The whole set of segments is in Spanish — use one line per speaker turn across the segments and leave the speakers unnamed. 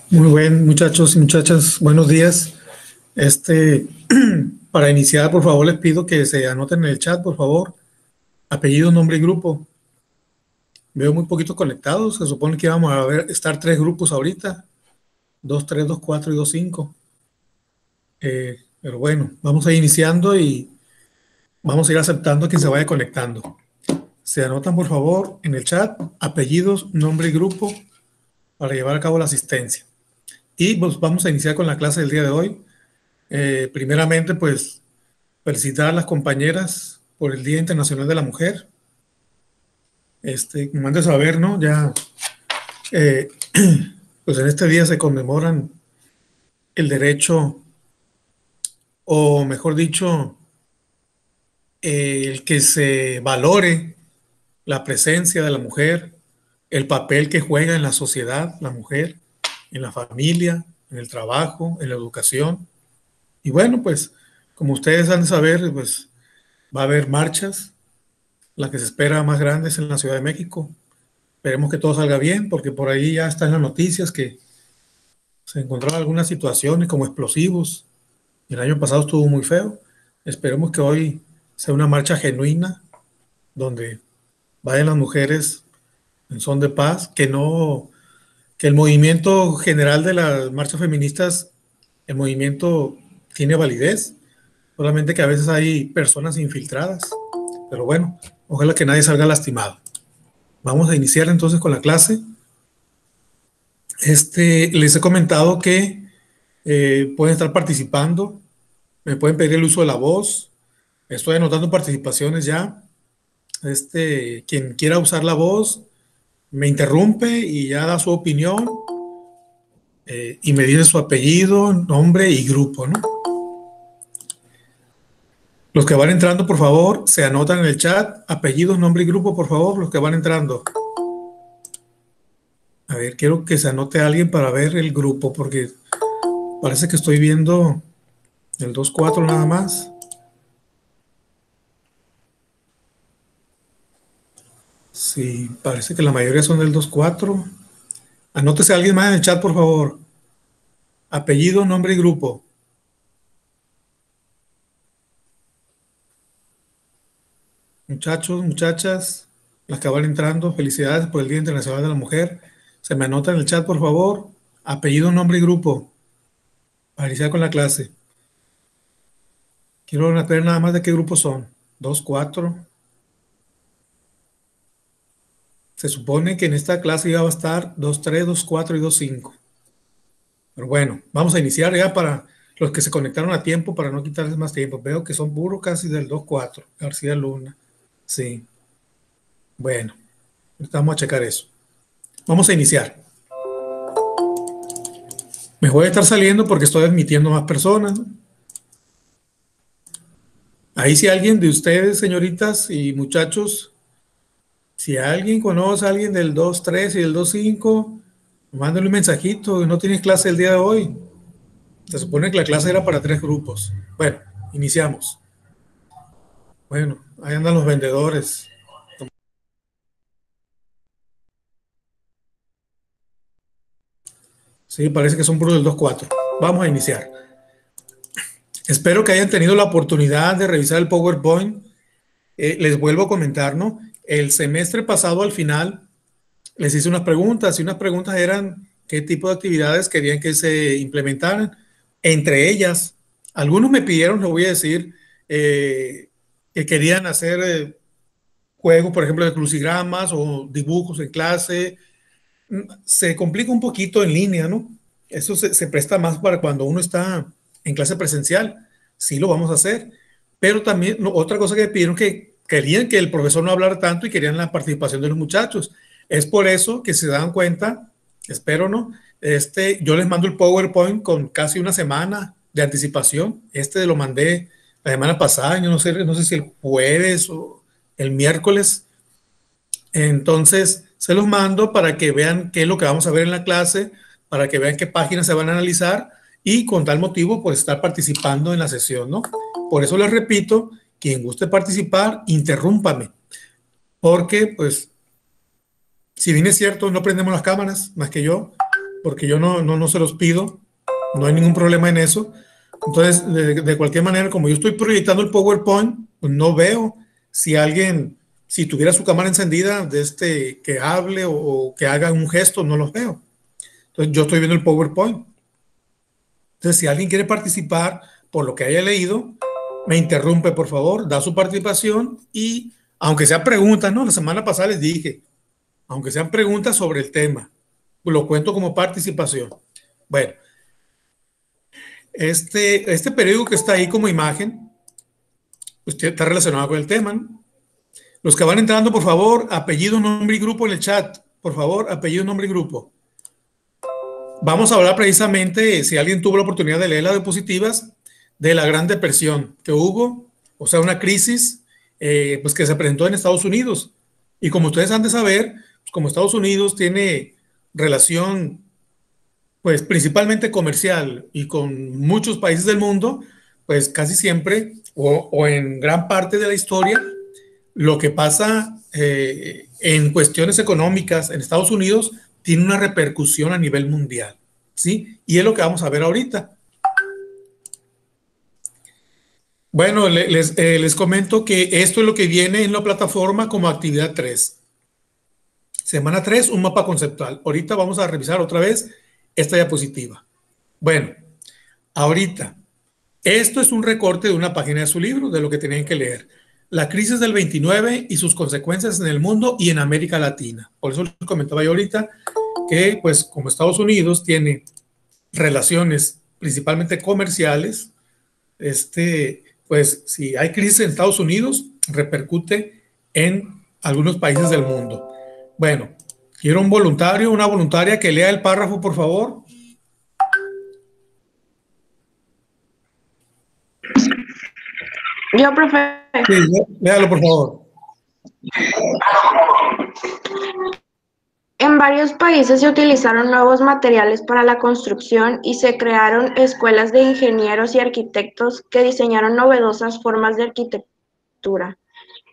Muy buen, muchachos y muchachas, buenos días. Este, para iniciar, por favor, les pido que se anoten en el chat, por favor, apellido, nombre y grupo. Veo muy poquitos conectados. Se supone que íbamos a estar tres grupos ahorita, dos, tres, dos, cuatro y dos, cinco. Pero bueno, vamos a ir iniciando y vamos a ir aceptando a quien se vaya conectando. Se anotan, por favor, en el chat, apellidos, nombre y grupo para llevar a cabo la asistencia. Y pues vamos a iniciar con la clase del día de hoy. Primeramente, pues felicitar a las compañeras por el Día Internacional de la Mujer. Como han de saber, ¿no? Ya, eh, pues en este día se conmemoran el derecho, o mejor dicho, el que se valore la presencia de la mujer, el papel que juega en la sociedad la mujer, en la familia, en el trabajo, en la educación. Y bueno, pues como ustedes han de saber, pues va a haber marchas, la que se espera más grande es en la Ciudad de México. Esperemos que todo salga bien, porque por ahí ya están las noticias que se encontraron algunas situaciones como explosivos. El año pasado estuvo muy feo. Esperemos que hoy sea una marcha genuina, donde vayan las mujeres en son de paz, que el movimiento general de las marchas feministas, el movimiento tiene validez, solamente que a veces hay personas infiltradas. Pero bueno, ojalá que nadie salga lastimado. Vamos a iniciar entonces con la clase. Les he comentado que pueden estar participando, me pueden pedir el uso de la voz. Estoy anotando participaciones ya. Quien quiera usar la voz, me interrumpe y ya da su opinión y me dice su apellido, nombre y grupo, ¿no? Los que van entrando, por favor, se anotan en el chat, apellidos, nombre y grupo, por favor, los que van entrando. A ver, quiero que se anote alguien para ver el grupo, porque parece que estoy viendo el 2-4 nada más. Sí, parece que la mayoría son del 2-4. Anótese a alguien más en el chat, por favor. Apellido, nombre y grupo. Muchachos, muchachas, las que van entrando, felicidades por el Día Internacional de la Mujer. Se me anota en el chat, por favor. Apellido, nombre y grupo. Para iniciar con la clase. Quiero ver nada más de qué grupo son. 2-4. Se supone que en esta clase ya va a estar 2-3, 2-4 y 2-5. Pero bueno, vamos a iniciar ya para los que se conectaron a tiempo para no quitarles más tiempo. Veo que son puros casi del 2-4. García Luna. Sí. Bueno, vamos a checar eso. Vamos a iniciar. Me voy a estar saliendo porque estoy admitiendo más personas, ¿no? Ahí si alguien de ustedes, señoritas y muchachos, si alguien conoce a alguien del 2-3 y del 2-5, mándale un mensajito. No tienes clase el día de hoy. Se supone que la clase era para 3 grupos. Bueno, iniciamos. Bueno, ahí andan los vendedores. Sí, parece que son puros del 2-4. Vamos a iniciar. Espero que hayan tenido la oportunidad de revisar el PowerPoint. Les vuelvo a comentar, ¿no? El semestre pasado al final les hice unas preguntas y unas preguntas eran qué tipo de actividades querían que se implementaran. Entre ellas, algunos me pidieron, lo voy a decir, que querían hacer juegos, por ejemplo, de crucigramas o dibujos en clase. Se complica un poquito en línea, ¿no? Eso se presta más para cuando uno está en clase presencial. Sí lo vamos a hacer. Pero también, no, otra cosa que pidieron que querían que el profesor no hablara tanto y querían la participación de los muchachos. Es por eso que se dan cuenta, espero, ¿no? Yo les mando el PowerPoint con casi una semana de anticipación. Lo mandé la semana pasada, yo no sé si el jueves o el miércoles. Entonces, se los mando para que vean qué es lo que vamos a ver en la clase, para que vean qué páginas se van a analizar y con tal motivo, pues estar participando en la sesión, ¿no? Por eso les repito, quien guste participar, interrúmpame, porque pues Si bien es cierto, no prendemos las cámaras, más que yo, porque yo no se los pido, no hay ningún problema en eso. Entonces, de cualquier manera, como yo estoy proyectando el PowerPoint, pues no veo si alguien, si tuviera su cámara encendida, que hable o que haga un gesto, no los veo. Entonces, yo estoy viendo el PowerPoint. Entonces, si alguien quiere participar por lo que haya leído, me interrumpe, por favor, da su participación y, aunque sea preguntas, ¿no? La semana pasada les dije, aunque sean preguntas sobre el tema, lo cuento como participación. Bueno, este periódico que está ahí como imagen, usted está relacionado con el tema, ¿no? Los que van entrando, por favor, apellido, nombre y grupo en el chat. Por favor, apellido, nombre y grupo. Vamos a hablar precisamente, si alguien tuvo la oportunidad de leer las diapositivas, de la Gran Depresión que hubo, o sea, una crisis pues que se presentó en Estados Unidos. Y como ustedes han de saber, pues como Estados Unidos tiene relación pues principalmente comercial y con muchos países del mundo, pues casi siempre o en gran parte de la historia, lo que pasa en cuestiones económicas en Estados Unidos tiene una repercusión a nivel mundial, ¿sí? Y es lo que vamos a ver ahorita. Bueno, les comento que esto es lo que viene en la plataforma como actividad 3. Semana 3, un mapa conceptual. Ahorita vamos a revisar otra vez esta diapositiva. Bueno, ahorita, esto es un recorte de una página de su libro, de lo que tenían que leer. La crisis del 29 y sus consecuencias en el mundo y en América Latina. Por eso les comentaba yo ahorita que, pues, como Estados Unidos tiene relaciones principalmente comerciales, pues, si hay crisis en Estados Unidos, repercute en algunos países del mundo. Bueno, quiero un voluntario, una voluntaria que lea el párrafo, por favor.
Yo, profe.
Sí, léalo, por favor.
En varios países se utilizaron nuevos materiales para la construcción y se crearon escuelas de ingenieros y arquitectos que diseñaron novedosas formas de arquitectura.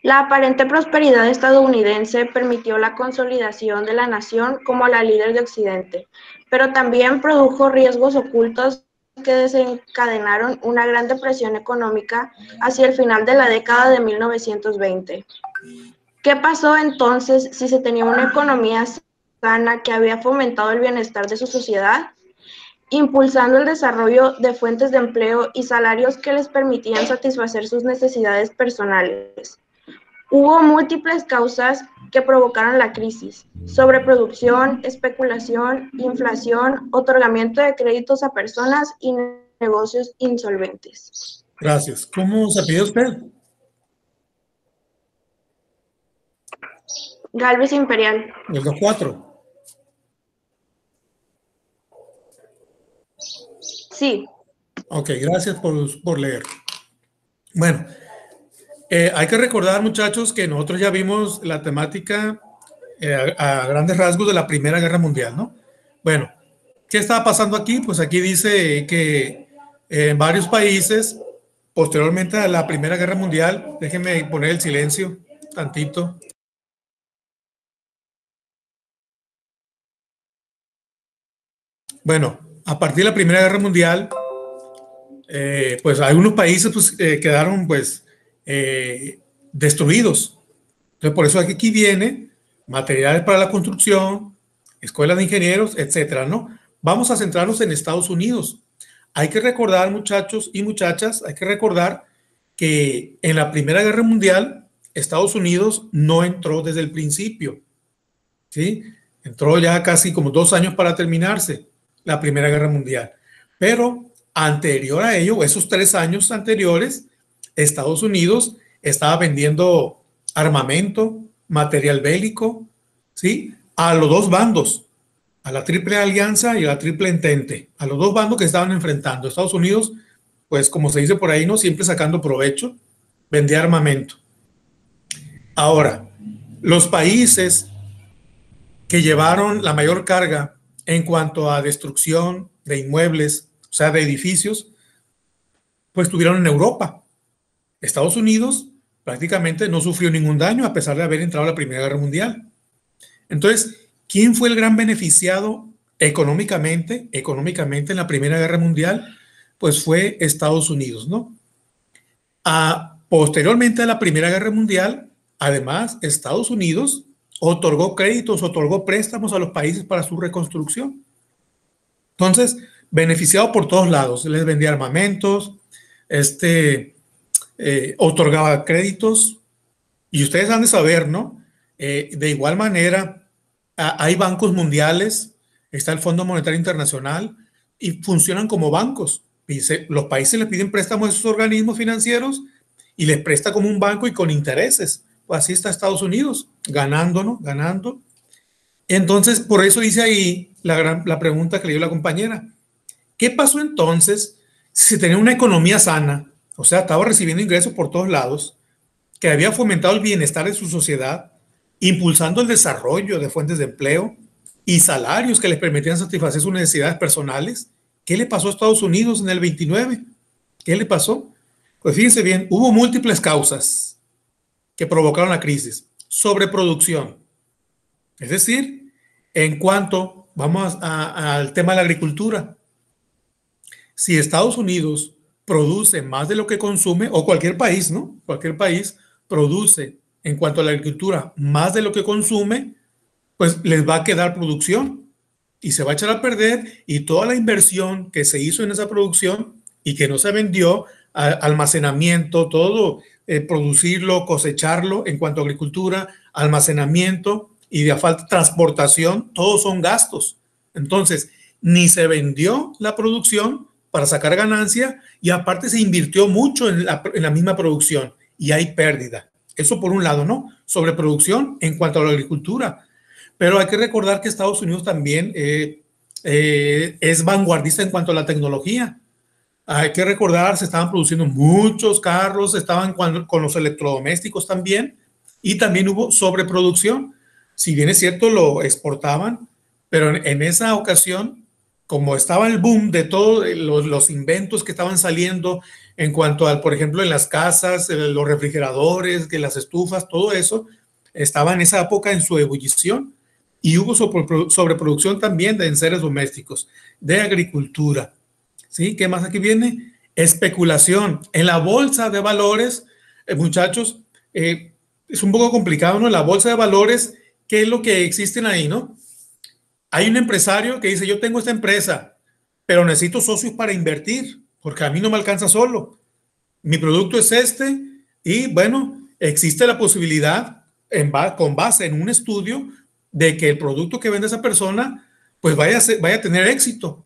La aparente prosperidad estadounidense permitió la consolidación de la nación como la líder de Occidente, pero también produjo riesgos ocultos que desencadenaron una gran depresión económica hacia el final de la década de 1920. ¿Qué pasó entonces si se tenía una economía sana que había fomentado el bienestar de su sociedad, impulsando el desarrollo de fuentes de empleo y salarios que les permitían satisfacer sus necesidades personales? Hubo múltiples causas que provocaron la crisis: sobreproducción, especulación, inflación, otorgamiento de créditos a personas y negocios insolventes.
Gracias. ¿Cómo se pide usted?
Galvez Imperial.
El 2-4.
Sí.
Ok, gracias por leer. Bueno, hay que recordar, muchachos, que nosotros ya vimos la temática a grandes rasgos de la Primera Guerra Mundial, ¿no? Bueno, ¿qué estaba pasando aquí? Pues aquí dice que en varios países, posteriormente a la Primera Guerra Mundial, déjenme poner el silencio tantito. Bueno, a partir de la Primera Guerra Mundial, pues algunos países pues, quedaron pues destruidos. Entonces, por eso aquí viene materiales para la construcción, escuelas de ingenieros, etcétera, ¿no? Vamos a centrarnos en Estados Unidos. Hay que recordar, muchachos y muchachas, hay que recordar que en la Primera Guerra Mundial, Estados Unidos no entró desde el principio, ¿sí? Entró ya casi como 2 años para terminarse la Primera Guerra Mundial. Pero anterior a ello, esos 3 años anteriores, Estados Unidos estaba vendiendo armamento, material bélico, ¿sí? A los dos bandos, a la Triple Alianza y a la Triple Entente, a los dos bandos que estaban enfrentando. Estados Unidos, pues como se dice por ahí, ¿no? Siempre sacando provecho, vendía armamento. Ahora, los países que llevaron la mayor carga en cuanto a destrucción de inmuebles, o sea, de edificios, pues estuvieron en Europa. Estados Unidos prácticamente no sufrió ningún daño a pesar de haber entrado a la Primera Guerra Mundial. Entonces, ¿quién fue el gran beneficiado económicamente en la Primera Guerra Mundial? Pues fue Estados Unidos, ¿no? Posteriormente a la Primera Guerra Mundial, además, Estados Unidos otorgó créditos, otorgó préstamos a los países para su reconstrucción. Entonces, beneficiado por todos lados, les vendía armamentos, otorgaba créditos, y ustedes han de saber, ¿no? De igual manera, hay bancos mundiales, está el Fondo Monetario Internacional, y funcionan como bancos. Los países les piden préstamos a esos organismos financieros y les presta como un banco y con intereses. Pues así está Estados Unidos, ganando, ¿no? Ganando. Entonces, por eso dice ahí la pregunta que le dio la compañera. ¿Qué pasó entonces si tenía una economía sana? O sea, estaba recibiendo ingresos por todos lados, que había fomentado el bienestar de su sociedad, impulsando el desarrollo de fuentes de empleo y salarios que les permitían satisfacer sus necesidades personales. ¿Qué le pasó a Estados Unidos en el 29? ¿Qué le pasó? Pues fíjense bien, hubo múltiples causas que provocaron la crisis. Sobreproducción. Es decir, en cuanto, vamos al tema de la agricultura. Si Estados Unidos produce más de lo que consume, o cualquier país, ¿no? Cualquier país produce en cuanto a la agricultura más de lo que consume, pues les va a quedar producción y se va a echar a perder, y toda la inversión que se hizo en esa producción y que no se vendió, almacenamiento, todo, producirlo, cosecharlo en cuanto a agricultura, almacenamiento y de falta transportación, todos son gastos. Entonces, ni se vendió la producción para sacar ganancia, y aparte se invirtió mucho en la misma producción y hay pérdida. Eso por un lado, ¿no? Sobreproducción en cuanto a la agricultura. Pero hay que recordar que Estados Unidos también es vanguardista en cuanto a la tecnología. Hay que recordar, se estaban produciendo muchos carros, estaban con los electrodomésticos también, y también hubo sobreproducción. Si bien es cierto, lo exportaban, pero en esa ocasión, como estaba el boom de todos los inventos que estaban saliendo en cuanto al, por ejemplo, en las casas, los refrigeradores, que las estufas, todo eso, estaba en esa época en su ebullición. Y hubo sobreproducción también de enseres domésticos, de agricultura. ¿Sí? ¿Qué más aquí viene? Especulación. En la bolsa de valores, muchachos, es un poco complicado, ¿no? En la bolsa de valores, ¿qué es lo que existen ahí, no? Hay un empresario que dice, yo tengo esta empresa, pero necesito socios para invertir, porque a mí no me alcanza solo. Mi producto es este, y bueno, existe la posibilidad, con base en un estudio, de que el producto que vende esa persona, pues vaya a tener éxito.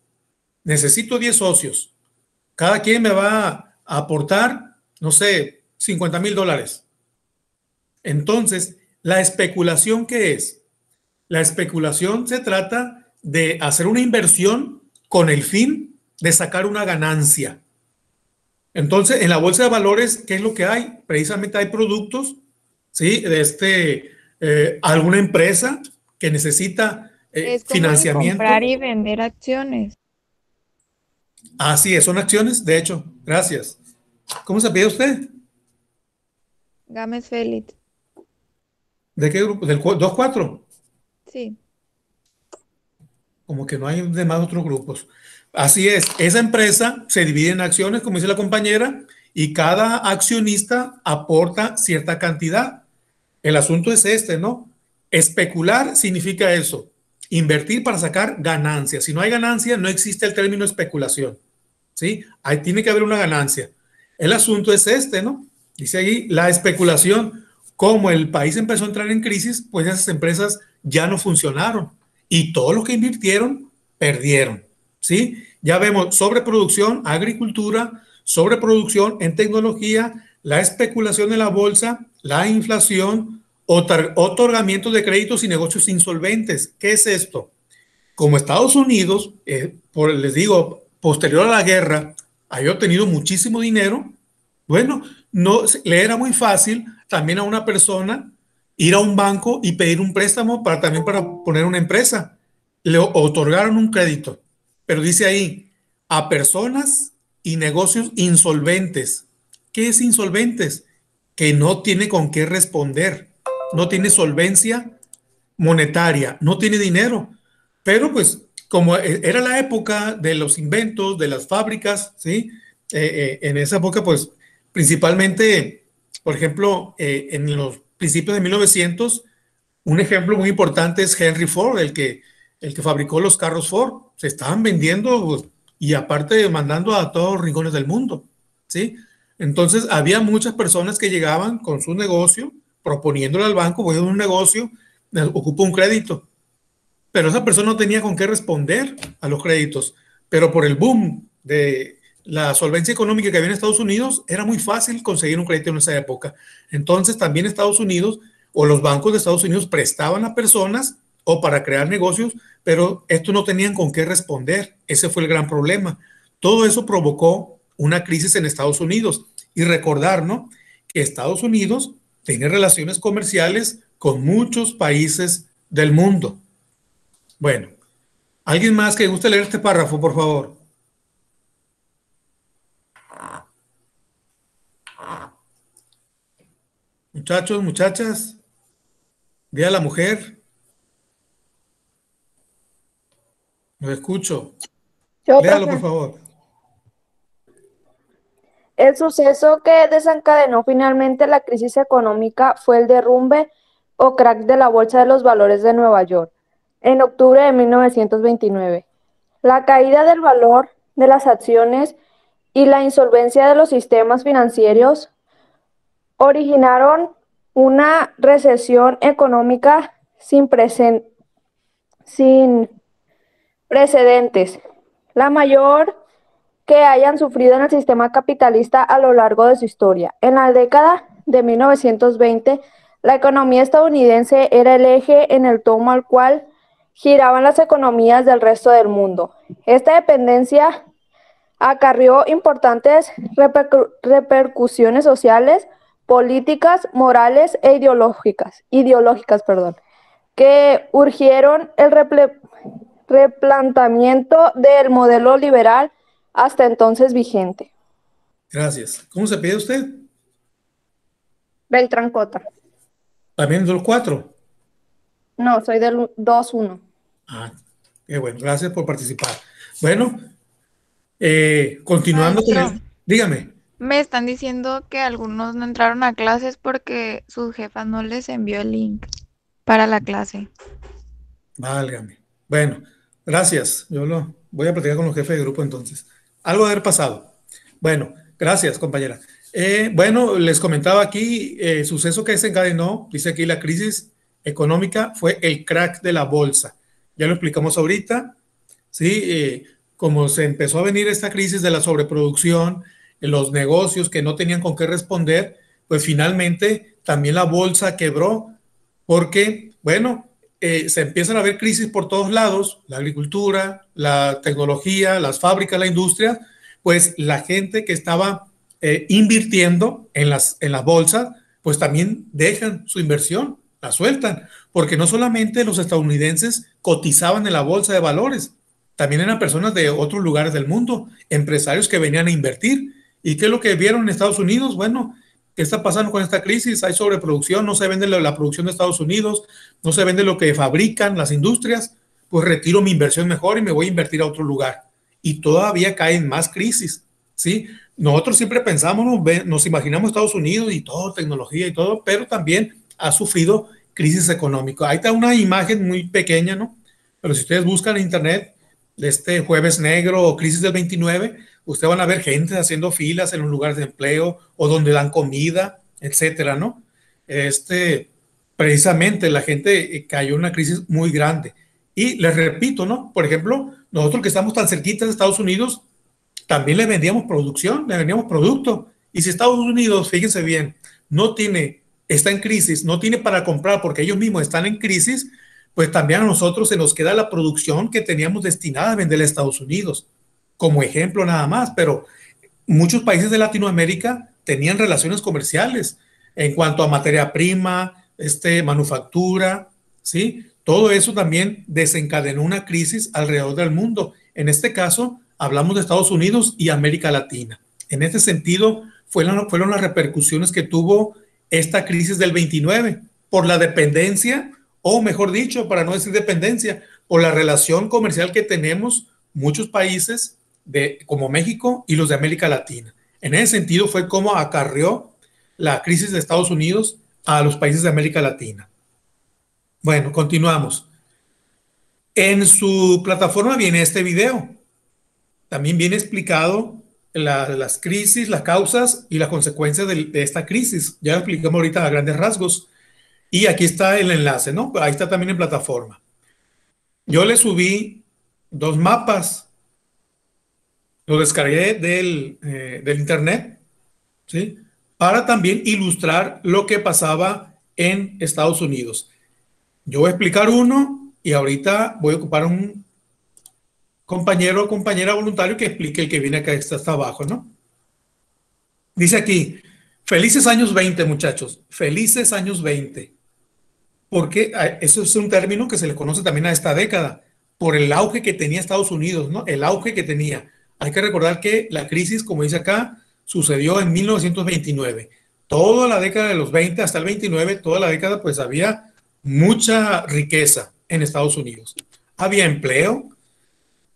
Necesito 10 socios. Cada quien me va a aportar, no sé, $50,000. Entonces, ¿la especulación qué es? La especulación se trata de hacer una inversión con el fin de sacar una ganancia. Entonces, en la bolsa de valores, ¿qué es lo que hay? Precisamente hay productos, ¿sí? Alguna empresa que necesita
Es como de
financiamiento.
comprar y vender acciones.
Así es, son acciones, de hecho. Gracias. ¿Cómo se pide usted?
Gámez Félix.
¿De qué grupo? ¿Del 2-4?
Sí.
Como que no hay demás otros grupos. Así es, esa empresa se divide en acciones, como dice la compañera, y cada accionista aporta cierta cantidad. El asunto es ¿no? Especular significa eso, invertir para sacar ganancias. Si no hay ganancia, no existe el término especulación, ¿sí? Ahí tiene que haber una ganancia. El asunto es ¿no? Dice ahí, la especulación. Como el país empezó a entrar en crisis, pues esas empresas ya no funcionaron y todos los que invirtieron perdieron, ¿sí? Ya vemos sobreproducción, agricultura, sobreproducción en tecnología, la especulación en la bolsa, la inflación, otorgamiento de créditos y negocios insolventes. ¿Qué es esto? Como Estados Unidos, les digo, posterior a la guerra, había obtenido muchísimo dinero, bueno, no, le era muy fácil también a una persona ir a un banco y pedir un préstamo también para poner una empresa. Le otorgaron un crédito, pero dice ahí, a personas y negocios insolventes. ¿Qué es insolventes? Que no tiene con qué responder, no tiene solvencia monetaria, no tiene dinero, pero pues como era la época de los inventos, de las fábricas, ¿sí? En esa época, pues principalmente, por ejemplo, en los principios de 1900, un ejemplo muy importante es Henry Ford, el que fabricó los carros Ford. Se estaban vendiendo pues, y aparte mandando a todos los rincones del mundo, ¿sí? Entonces había muchas personas que llegaban con su negocio, proponiéndole al banco, voy a un negocio, ocupo un crédito, pero esa persona no tenía con qué responder a los créditos. Pero por el boom de la solvencia económica que había en Estados Unidos, era muy fácil conseguir un crédito en esa época. Entonces también Estados Unidos o los bancos de Estados Unidos prestaban a personas o para crear negocios, pero estos no tenían con qué responder. Ese fue el gran problema. Todo eso provocó una crisis en Estados Unidos. Y recordar, ¿no?, que Estados Unidos tiene relaciones comerciales con muchos países del mundo. Bueno, ¿alguien más que guste leer este párrafo, por favor? Muchachos, muchachas, Día de la Mujer. Lo escucho.
Yo,
Léalo, por
profe.
favor.
El suceso que desencadenó finalmente la crisis económica fue el derrumbe o crack de la Bolsa de los Valores de Nueva York en octubre de 1929. La caída del valor de las acciones y la insolvencia de los sistemas financieros originaron una recesión económica sin precedentes, la mayor que hayan sufrido en el sistema capitalista a lo largo de su historia. En la década de 1920, la economía estadounidense era el eje en el torno al cual giraban las economías del resto del mundo. Esta dependencia acarreó importantes repercusiones sociales, políticas, morales e ideológicas, que urgieron el replanteamiento del modelo liberal hasta entonces vigente.
Gracias. ¿Cómo se pide usted?
Beltrán Cota.
¿También del 4?
No, soy del 2-1.
Ah, qué bueno. Gracias por participar. Bueno, continuando con
Maestro,
el... Dígame.
me están diciendo que algunos no entraron a clases porque su jefa no les envió el link para la clase.
Válgame. Bueno, gracias. Yo lo voy a platicar con los jefes de grupo entonces. Algo de haber pasado. Bueno, gracias, compañera. Bueno, les comentaba aquí, suceso que desencadenó, dice aquí la crisis económica, fue el crack de la bolsa. Ya lo explicamos ahorita, ¿sí? Como se empezó a venir esta crisis de la sobreproducción, los negocios que no tenían con qué responder, pues finalmente también la bolsa quebró, porque, bueno, se empiezan a ver crisis por todos lados, la agricultura, la tecnología, las fábricas, la industria, pues la gente que estaba invirtiendo en las bolsas, pues también dejan su inversión, la sueltan, porque no solamente los estadounidenses cotizaban en la bolsa de valores, también eran personas de otros lugares del mundo, empresarios que venían a invertir. ¿Y qué es lo que vieron en Estados Unidos? Bueno, ¿qué está pasando con esta crisis? Hay sobreproducción, no se vende la producción de Estados Unidos, no se vende lo que fabrican las industrias, pues retiro mi inversión mejor y me voy a invertir a otro lugar. Y todavía caen más crisis, ¿sí? Nosotros siempre pensamos, nos imaginamos Estados Unidos y todo, tecnología y todo, pero también ha sufrido crisis económica. Ahí está una imagen muy pequeña, ¿no? Pero si ustedes buscan en internet, de este jueves negro o crisis del 29, ustedes van a ver gente haciendo filas en los lugares de empleo o donde dan comida, etcétera, ¿no? Precisamente la gente cayó en una crisis muy grande. Y les repito, ¿no? Por ejemplo, nosotros que estamos tan cerquitas de Estados Unidos, también le vendíamos producción, le vendíamos producto. Y si Estados Unidos, fíjense bien, está en crisis, no tiene para comprar porque ellos mismos están en crisis, pues también a nosotros se nos queda la producción que teníamos destinada a venderle a Estados Unidos, como ejemplo nada más, pero muchos países de Latinoamérica tenían relaciones comerciales en cuanto a materia prima, manufactura, ¿sí? Todo eso también desencadenó una crisis alrededor del mundo. En este caso, hablamos de Estados Unidos y América Latina. En este sentido, fueron las repercusiones que tuvo esta crisis del 29 por la dependencia o mejor dicho, para no decir dependencia, por la relación comercial que tenemos muchos países como México y los de América Latina. En ese sentido fue como acarreó la crisis de Estados Unidos a los países de América Latina. Bueno, continuamos. En su plataforma viene este video. También viene explicado las crisis, las causas y las consecuencias de esta crisis. Ya lo explicamos ahorita a grandes rasgos. Y aquí está el enlace, ¿no? Ahí está también en plataforma. Yo le subí 2 mapas. Lo descargué del internet, ¿sí? Para también ilustrar lo que pasaba en Estados Unidos. Yo voy a explicar uno y ahorita voy a ocupar un compañero o compañera voluntario que explique el que viene acá, está hasta abajo, ¿no? Dice aquí, felices años 20, muchachos, felices años 20. Porque eso es un término que se le conoce también a esta década, por el auge que tenía Estados Unidos, ¿no? El auge que tenía. Hay que recordar que la crisis, como dice acá, sucedió en 1929. Toda la década de los 20 hasta el 29, toda la década, pues había mucha riqueza en Estados Unidos. Había empleo,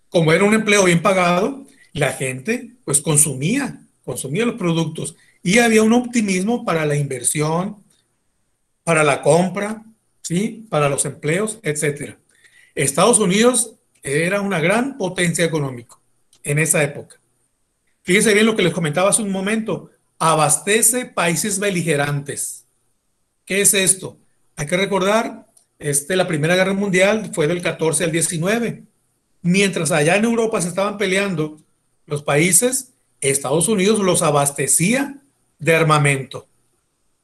como era un empleo bien pagado, la gente pues consumía los productos y había un optimismo para la inversión, para la compra, ¿sí? Para los empleos, etcétera. Estados Unidos era una gran potencia económica en esa época. Fíjense bien lo que les comentaba hace un momento. Abastece países beligerantes. ¿Qué es esto? Hay que recordar, la Primera Guerra Mundial fue del 14 al 19. Mientras allá en Europa se estaban peleando los países, Estados Unidos los abastecía de armamento.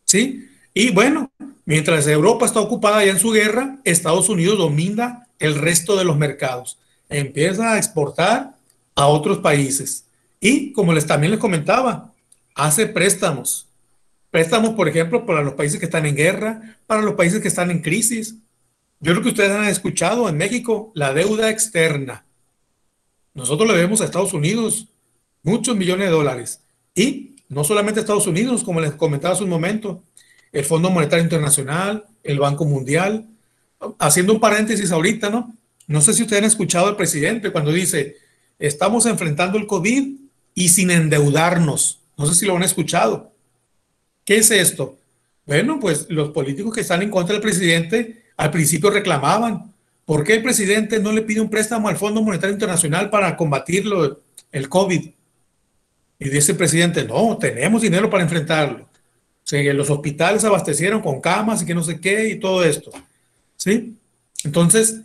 ¿Sí? Y bueno, mientras Europa está ocupada ya en su guerra, Estados Unidos domina el resto de los mercados. Empieza a exportar a otros países. Y como también les comentaba, hace préstamos. Préstamos, por ejemplo, para los países que están en guerra, para los países que están en crisis. Yo creo que ustedes han escuchado en México la deuda externa. Nosotros le debemos a Estados Unidos muchos millones de dólares. Y no solamente a Estados Unidos, como les comentaba hace un momento, el Fondo Monetario Internacional, el Banco Mundial. Haciendo un paréntesis ahorita, ¿no? No sé si ustedes han escuchado al presidente cuando dice, estamos enfrentando el COVID y sin endeudarnos. No sé si lo han escuchado. ¿Qué es esto? Bueno, pues los políticos que están en contra del presidente al principio reclamaban, ¿por qué el presidente no le pide un préstamo al Fondo Monetario Internacional para combatir el COVID? Y dice el presidente, no, tenemos dinero para enfrentarlo. O sea, los hospitales se abastecieron con camas y que no sé qué y todo esto. ¿Sí? Entonces,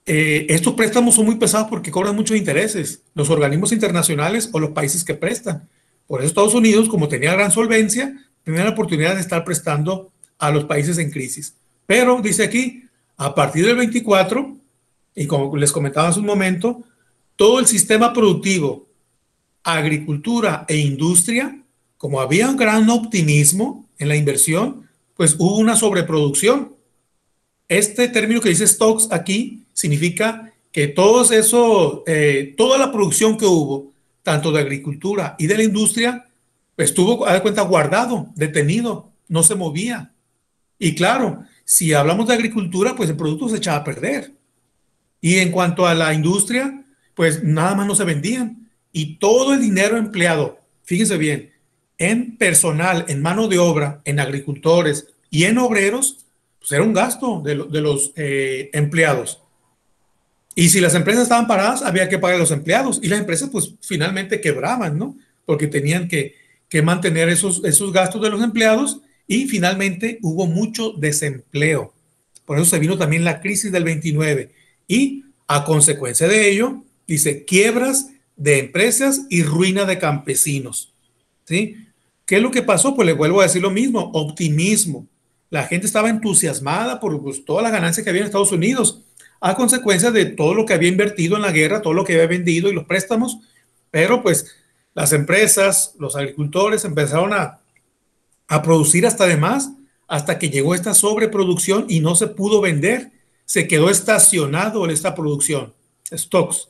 estos préstamos son muy pesados porque cobran muchos intereses, los organismos internacionales o los países que prestan. Por eso Estados Unidos, como tenía gran solvencia, tenía la oportunidad de estar prestando a los países en crisis. Pero, dice aquí, a partir del 24, y como les comentaba hace un momento, todo el sistema productivo, agricultura e industria, como había un gran optimismo en la inversión, pues hubo una sobreproducción. Este término que dice stocks aquí significa que toda la producción que hubo, tanto de agricultura y de la industria, pues estuvo, a dar cuenta, guardado, detenido, no se movía. Y claro, si hablamos de agricultura, pues el producto se echaba a perder. Y en cuanto a la industria, pues nada más no se vendían. Y todo el dinero empleado, fíjense bien, en personal, en mano de obra, en agricultores y en obreros, pues era un gasto de los empleados. Y si las empresas estaban paradas, había que pagar a los empleados. Y las empresas, pues finalmente quebraban, ¿no? Porque tenían que mantener esos gastos de los empleados y finalmente hubo mucho desempleo. Por eso se vino también la crisis del 29. Y a consecuencia de ello, dice, quiebras de empresas y ruina de campesinos. ¿Sí? ¿Qué es lo que pasó? Pues les vuelvo a decir lo mismo, optimismo. La gente estaba entusiasmada por pues, todas las ganancias que había en Estados Unidos, a consecuencia de todo lo que había invertido en la guerra, todo lo que había vendido y los préstamos, pero pues las empresas, los agricultores empezaron a producir hasta de más, hasta que llegó esta sobreproducción y no se pudo vender, se quedó estacionado en esta producción, stocks,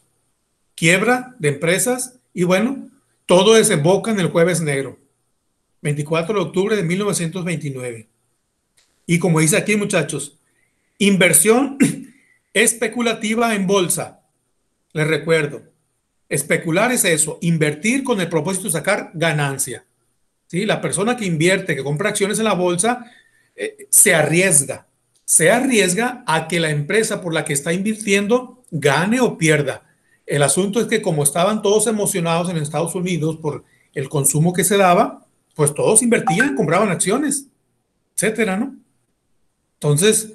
quiebra de empresas y bueno, todo desemboca en el Jueves Negro, 24 de octubre de 1929. Y como dice aquí, muchachos, Inversión especulativa en bolsa. Les recuerdo, especular es eso, invertir con el propósito de sacar ganancia. ¿Sí? La persona que invierte, que compra acciones en la bolsa, se arriesga a que la empresa por la que está invirtiendo gane o pierda. El asunto es que como estaban todos emocionados en Estados Unidos por el consumo que se daba, pues todos invertían, compraban acciones, etcétera, ¿no? Entonces,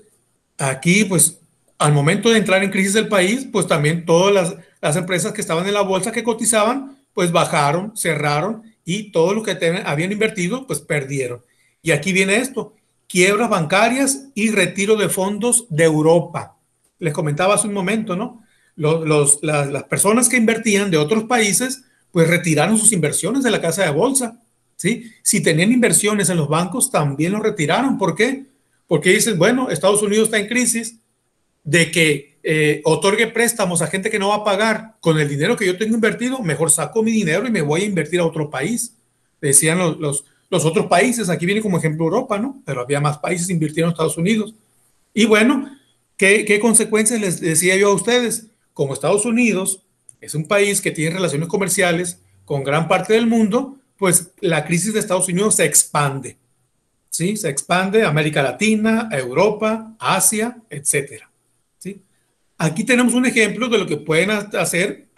aquí, pues, al momento de entrar en crisis del país, pues también todas las empresas que estaban en la bolsa que cotizaban, pues bajaron, cerraron y todo lo que habían invertido, pues perdieron. Y aquí viene esto, quiebras bancarias y retiro de fondos de Europa. Les comentaba hace un momento, ¿no? Las personas que invertían de otros países, pues retiraron sus inversiones de la casa de bolsa, ¿sí? Si tenían inversiones en los bancos, también los retiraron. ¿Por qué? Porque dicen, bueno, Estados Unidos está en crisis, de que otorgue préstamos a gente que no va a pagar con el dinero que yo tengo invertido, mejor saco mi dinero y me voy a invertir a otro país. Decían los otros países, aquí viene como ejemplo Europa, ¿no? Pero había más países que invirtieron en Estados Unidos. Y bueno, ¿qué consecuencias les decía yo a ustedes? Como Estados Unidos es un país que tiene relaciones comerciales con gran parte del mundo, pues la crisis de Estados Unidos se expande, ¿sí? Se expande a América Latina, a Europa, Asia, etcétera. ¿Sí? Aquí tenemos un ejemplo de lo que pueden hacer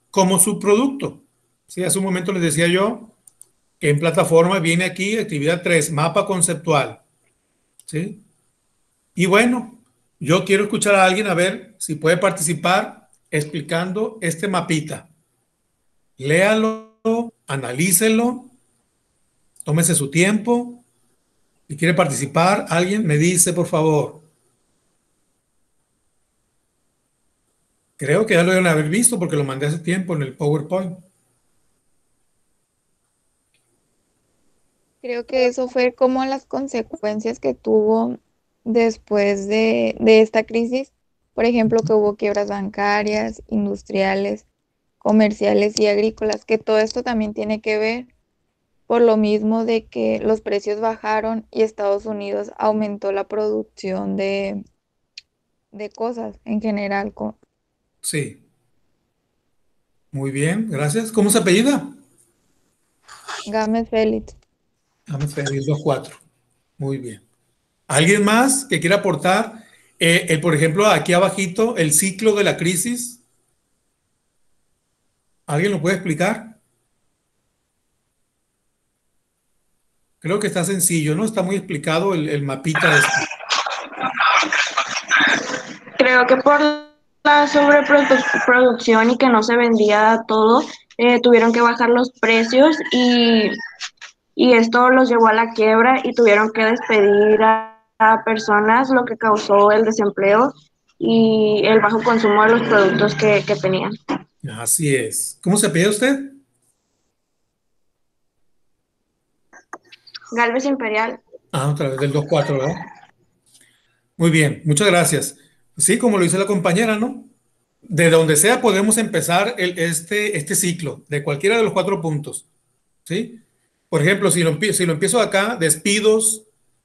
como subproducto. ¿Sí? Hace un momento les decía yo que en plataforma viene aquí actividad 3, mapa conceptual. ¿Sí? Y bueno, yo quiero escuchar a alguien a ver si puede participar explicando este mapita. Léalo, analícelo, tómese su tiempo. Si quiere participar, alguien me dice, por favor. Creo que ya lo deben haber visto porque lo mandé hace tiempo en el PowerPoint.
Creo que eso fue como las consecuencias que tuvo después de esta crisis. Por ejemplo, que hubo quiebras bancarias, industriales, comerciales y agrícolas, que todo esto también tiene que ver por lo mismo de que los precios bajaron y Estados Unidos aumentó la producción de cosas en general.
Sí. Muy bien, gracias. ¿Cómo se apellida?
Gámez Félix.
Gámez Félix 24. Muy bien. ¿Alguien más que quiera aportar? Por ejemplo, aquí abajito, el ciclo de la crisis. ¿Alguien lo puede explicar? Creo que está sencillo, ¿no? Está muy explicado el mapita este.
Creo que por la sobreproducción y que no se vendía todo, tuvieron que bajar los precios y esto los llevó a la quiebra y tuvieron que despedir a personas, lo que causó el desempleo y el bajo consumo de los productos que tenían.
Así es. ¿Cómo se apellida usted?
Galvez Imperial.
Otra vez del 24, ¿verdad? Muy bien, muchas gracias. Sí, como lo dice la compañera, ¿no? De donde sea podemos empezar este ciclo, de cualquiera de los 4 puntos, ¿sí? Por ejemplo, si lo empiezo acá, despidos,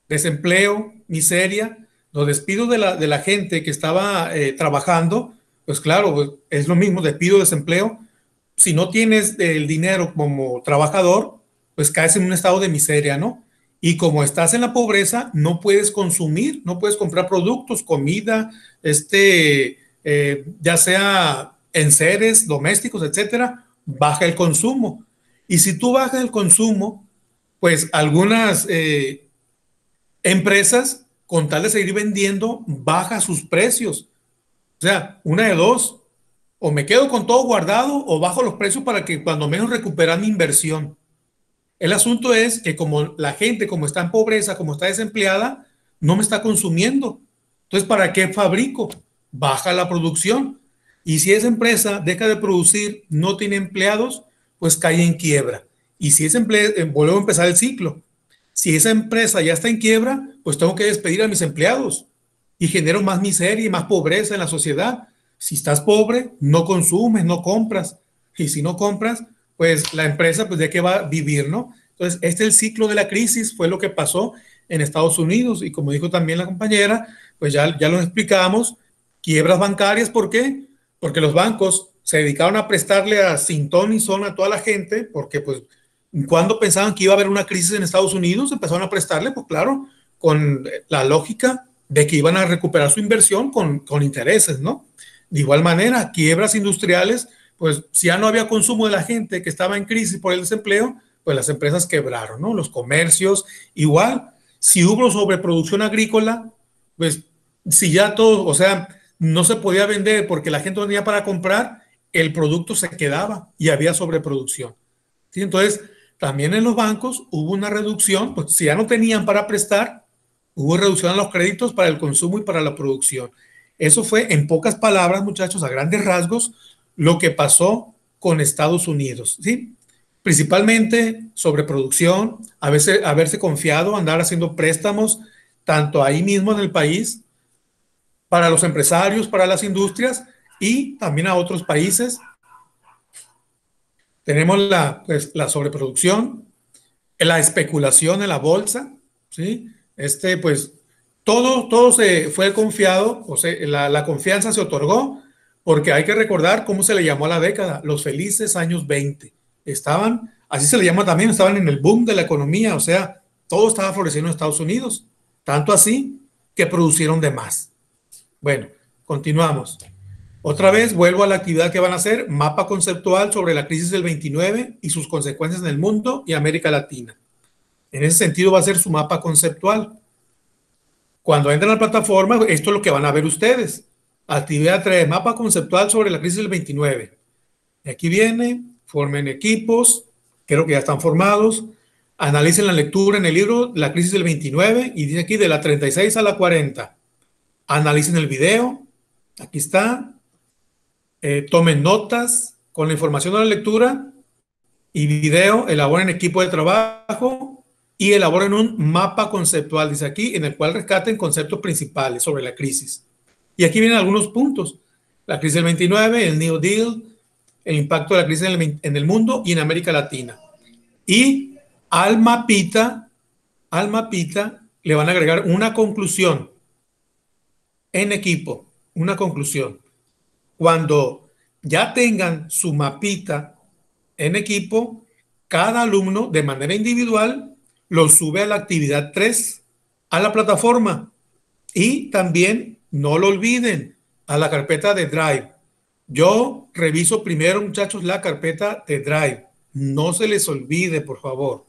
desempleo, miseria, los despidos de la gente que estaba trabajando, pues claro, pues es lo mismo, despido, desempleo. Si no tienes el dinero como trabajador, pues caes en un estado de miseria, ¿no? Y como estás en la pobreza, no puedes consumir, no puedes comprar productos, comida, ya sea enseres domésticos, etcétera, baja el consumo. Y si tú bajas el consumo, pues algunas empresas, con tal de seguir vendiendo, baja sus precios. O sea, una de dos, o me quedo con todo guardado o bajo los precios para que cuando menos recuperar mi inversión. El asunto es que como la gente, como está en pobreza, como está desempleada, no me está consumiendo. Entonces, ¿para qué fabrico? Baja la producción. Y si esa empresa deja de producir, no tiene empleados, pues cae en quiebra. Y si esa empresa, vuelvo a empezar el ciclo. Si esa empresa ya está en quiebra, pues tengo que despedir a mis empleados y genero más miseria y más pobreza en la sociedad. Si estás pobre, no consumes, no compras. Y si no compras, pues la empresa, pues de qué va a vivir, ¿no? Entonces, este es el ciclo de la crisis, fue lo que pasó. en Estados Unidos. Y como dijo también la compañera, pues ya lo explicamos, quiebras bancarias. ¿Por qué? Porque los bancos se dedicaron a prestarle a sin ton ni son a toda la gente, porque pues cuando pensaban que iba a haber una crisis en Estados Unidos, empezaron a prestarle, pues claro, con la lógica de que iban a recuperar su inversión con intereses, ¿no? De igual manera, quiebras industriales, pues si ya no había consumo de la gente que estaba en crisis por el desempleo, pues las empresas quebraron, ¿no? Los comercios, igual, si hubo sobreproducción agrícola, pues si ya todo, o sea, no se podía vender porque la gente no tenía para comprar, el producto se quedaba y había sobreproducción. ¿Sí? Entonces, también en los bancos hubo una reducción, pues si ya no tenían para prestar, hubo reducción en los créditos para el consumo y para la producción. Eso fue, en pocas palabras, muchachos, a grandes rasgos, lo que pasó con Estados Unidos, ¿sí? Principalmente sobreproducción, haberse confiado, andar haciendo préstamos, tanto ahí mismo en el país, para los empresarios, para las industrias y también a otros países. Tenemos la sobreproducción, la especulación en la bolsa, ¿sí? Pues todo se fue confiado, o sea, la confianza se otorgó, porque hay que recordar cómo se le llamó a la década, los felices años 20. Estaban, así se le llama también, estaban en el boom de la economía, o sea, todo estaba floreciendo en Estados Unidos, tanto así que producieron de más. Bueno, continuamos. Otra vez vuelvo a la actividad que van a hacer, mapa conceptual sobre la crisis del 29 y sus consecuencias en el mundo y América Latina. En ese sentido va a ser su mapa conceptual. Cuando entran a la plataforma, esto es lo que van a ver ustedes. Actividad 3, mapa conceptual sobre la crisis del 29. Y aquí viene, formen equipos, creo que ya están formados, analicen la lectura en el libro La crisis del 29 y dice aquí de la 36 a la 40. Analicen el video, aquí está, tomen notas con la información de la lectura y video, elaboren equipo de trabajo y elaboren un mapa conceptual, dice aquí, en el cual rescaten conceptos principales sobre la crisis. Y aquí vienen algunos puntos. La crisis del 29, el New Deal, el impacto de la crisis en el mundo y en América Latina. Y al mapita le van a agregar una conclusión en equipo, una conclusión. Cuando ya tengan su mapita en equipo, cada alumno de manera individual lo sube a la actividad 3 a la plataforma y también, no lo olviden, a la carpeta de Drive. Yo reviso primero, muchachos, la carpeta de Drive. No se les olvide, por favor.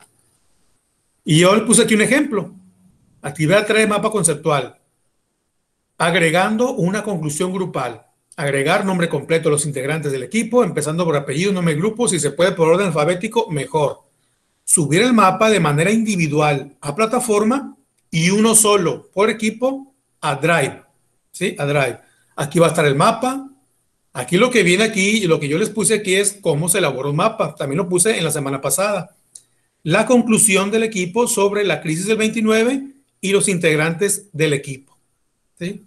Y yo les puse aquí un ejemplo. Actividad 3, mapa conceptual. Agregando una conclusión grupal. Agregar nombre completo de los integrantes del equipo, empezando por apellido, nombre de grupo, si se puede por orden alfabético, mejor. Subir el mapa de manera individual a plataforma y uno solo por equipo a Drive. ¿Sí? A Drive. Aquí va a estar el mapa. Aquí lo que viene aquí y lo que yo les puse aquí es cómo se elabora un mapa. También lo puse en la semana pasada. La conclusión del equipo sobre la crisis del 29 y los integrantes del equipo. ¿Sí?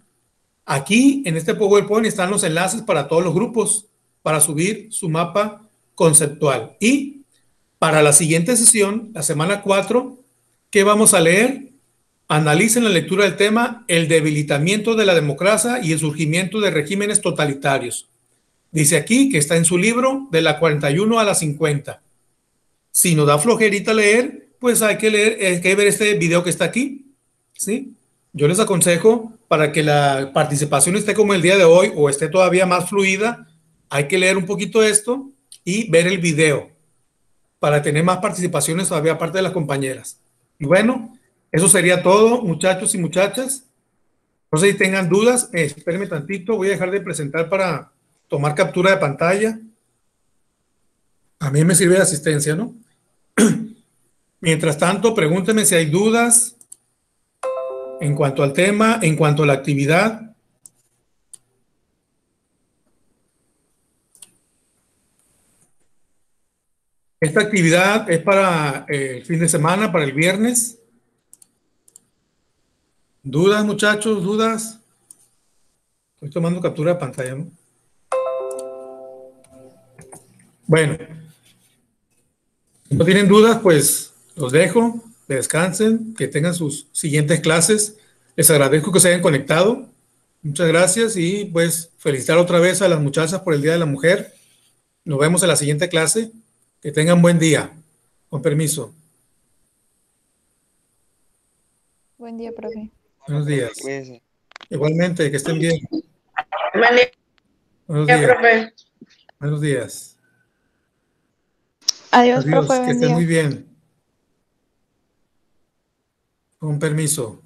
Aquí en este PowerPoint están los enlaces para todos los grupos para subir su mapa conceptual. Y para la siguiente sesión, la semana 4, ¿qué vamos a leer? Analicen la lectura del tema el debilitamiento de la democracia y el surgimiento de regímenes totalitarios. Dice aquí que está en su libro de la 41 a la 50. Si nos da flojerita leer, pues hay que leer, hay que ver este video que está aquí. ¿Sí? Yo les aconsejo, para que la participación esté como el día de hoy o esté todavía más fluida, hay que leer un poquito esto y ver el video para tener más participaciones todavía aparte de las compañeras. Y bueno, eso sería todo, muchachos y muchachas. No sé si tengan dudas. Espérenme tantito, voy a dejar de presentar para tomar captura de pantalla. A mí me sirve de asistencia, ¿no? Mientras tanto, pregúntenme si hay dudas en cuanto al tema, en cuanto a la actividad. Esta actividad es para el fin de semana, para el viernes. ¿Dudas, muchachos? ¿Dudas? Estoy tomando captura de pantalla, ¿no? Bueno, si no tienen dudas, pues los dejo. que descansen, que tengan sus siguientes clases. Les agradezco que se hayan conectado. Muchas gracias y pues felicitar otra vez a las muchachas por el Día de la Mujer. Nos vemos en la siguiente clase. Que tengan buen día. Con permiso.
Buen día, profe.
Buenos días.
Cuídense.
Igualmente, que estén bien.
Buen día,
Buenos días.
profe.
Buenos días.
Adiós,
Adiós,
profe.
que
Buen
estén
día.
muy bien. Con permiso.